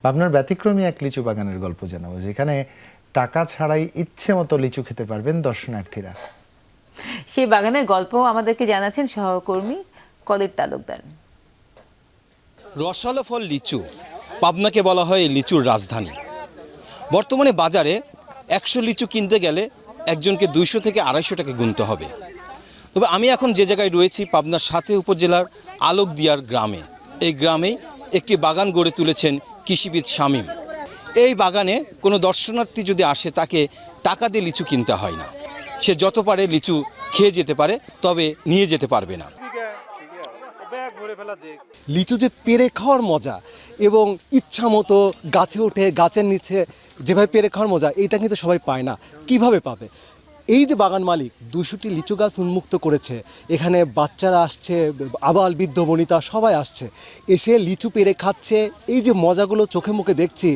পাবনার ব্যতিক্রমী এক লিচু বাগানের গল্প জানাবো, যেখানে টাকা ছাড়াই ইচ্ছে মতো লিচু খেতে পারবেন দর্শনার্থীরা। সেই বাগানের গল্প আমাদেরকে জানাচ্ছেন সহকর্মী কলির তালুকদার। রসালো ফল লিচু, পাবনাকে বলা হয় লিচুর রাজধানী। বর্তমানে বাজারে 100 লিচু কিনতে গেলে একজনকে 200 থেকে 250 টাকা গুনতে হবে। তবে আমি এখন যে জায়গায় রয়েছি পাবনার সাথে উপজেলার আলোকদিয়ার গ্রামে। এই গ্রামেই একটি বাগান গড়ে তুলেছেন কৃষিবিদ শামীম। এই বাগানে কোনো দর্শনার্থী যদি আসে তাকে টাকা দিয়ে লিচু কিনতে হয় না। সে যত পারে লিচু খেয়ে যেতে পারে, তবে নিয়ে যেতে পারবে না। লিচু যে পেরে খাওয়ার মজা এবং ইচ্ছা মতো গাছে উঠে গাছের নিচে যেভাবে পেরে খাওয়ার মজা, এটা কিন্তু সবাই পায় না। কিভাবে পাবে? এই যে বাগান মালিক 200টি লিচু গাছ উন্মুক্ত করেছে, এখানে বাচ্চারা আসছে, আবাল বৃদ্ধ বনিতা সবাই আসছে, এসে লিচু পেরে খাচ্ছে। এই যে মজাগুলো চোখে মুখে দেখছি,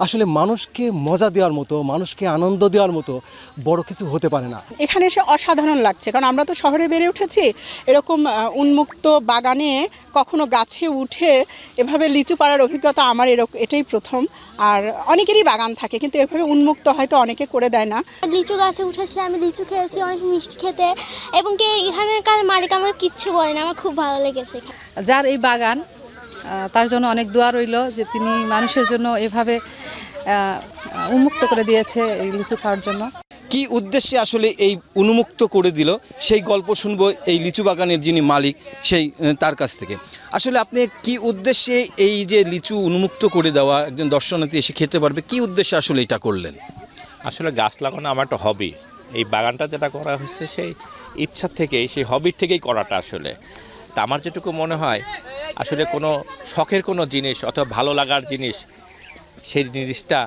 আসলে মানুষকে মজা দেওয়ার মতো, মানুষকে আনন্দ দেওয়ার মতো বড় কিছু হতে পারে না। এখানে এসে অসাধারণ লাগছে, কারণ আমরা তো শহরে বেড়ে উঠেছি। এরকম উন্মুক্ত বাগানে কখনো গাছে উঠে এভাবে লিচু পাড়ার অভিজ্ঞতা আমার এটাই প্রথম। আর অনেকেরই বাগান থাকে, কিন্তু এভাবে উন্মুক্ত হয়তো অনেকে করে দেয় না। লিচু গাছে উঠেছি, আমি লিচু খেয়েছি, অনেক মিষ্টি খেতে, এবং কি এখানকার মালিক আমাকে কিচ্ছু বলে না, আমার খুব ভালো লেগেছে। যার এই বাগান, তার জন্য অনেক দোয়া রইল যে তিনি মানুষের জন্য এভাবে উন্মুক্ত করে দিয়েছে এই লিচু খাওয়ার জন্য। কি উদ্দেশ্যে আসলে এই উন্মুক্ত করে দিল, সেই গল্প শুনবো এই লিচু বাগানের যিনি মালিক তার কাছ থেকে। আসলে আপনি কি উদ্দেশ্যে এই যে লিচু উন্মুক্ত করে দেওয়া, একজন দর্শনার্থী এসে খেতে পারবে, কি উদ্দেশ্যে আসলে এটা করলেন? আসলে গাছ লাগানো আমার একটা হবি। এই বাগানটা যেটা করা হচ্ছে সেই ইচ্ছা থেকেই, সেই হবির থেকেই করাটা। আসলে তা আমার যেটুকু মনে হয়, আসলে কোনো শখের কোনো জিনিস অথবা ভালো লাগার জিনিস, সেই জিনিসটা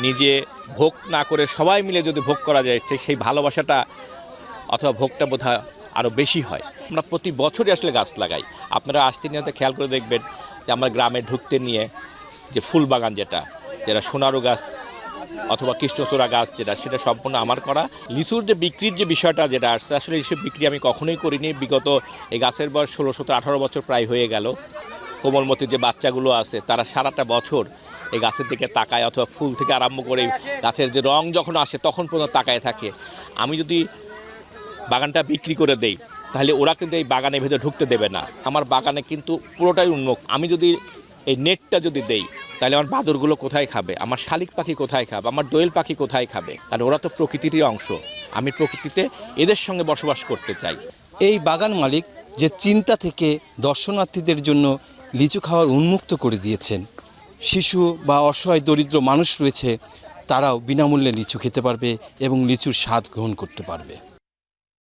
নিজে ভোগ না করে সবাই মিলে যদি ভোগ করা যায়, সেই ভালোবাসাটা অথবা ভোগটা বোধহয় আরও বেশি হয়। আমরা প্রতি বছরই আসলে গাছ লাগাই। আপনারা আসতে নিয়ে খেয়াল করে দেখবেন যে আমার গ্রামে ঢুকতে নিয়ে যে ফুল বাগান যেটা সোনারু গাছ অথবা কৃষ্ণচূড়া গাছ সেটা সম্পূর্ণ আমার করা। লিচুর যে বিক্রির যে বিষয়টা যেটা আসছে, আসলে এইসব বিক্রি আমি কখনোই করিনি। বিগত এই গাছের বয়স 16, 17, 18 বছর প্রায় হয়ে গেল। কোমলমতি যে বাচ্চাগুলো আছে তারা সারাটা বছর এই গাছের দিকে তাকায়, অথবা ফুল থেকে আরম্ভ করে গাছের যে রং যখন আসে তখন পর্যন্ত তাকায় থাকে। আমি যদি বাগানটা বিক্রি করে দেই তাহলে ওরা কিন্তু এই বাগানের ভেতরে ঢুকতে দেবে না। আমার বাগানে কিন্তু পুরোটাই উন্মুক্ত। আমি যদি এই নেটটা যদি দেই তাহলে আমার বাদুরগুলো কোথায় খাবে, আমার শালিক পাখি কোথায় খাবে, আমার দোয়েল পাখি কোথায় খাবে? কারণ ওরা তো প্রকৃতিরই অংশ। আমি প্রকৃতিতে এদের সঙ্গে বসবাস করতে চাই। এই বাগান মালিক যে চিন্তা থেকে দর্শনার্থীদের জন্য লিচু খাওয়ার উন্মুক্ত করে দিয়েছেন, শিশু বা অসহায় দরিদ্র মানুষ রয়েছে, তারাও বিনামূল্যে লিচু খেতে পারবে এবং লিচুর স্বাদ গ্রহণ করতে পারবে।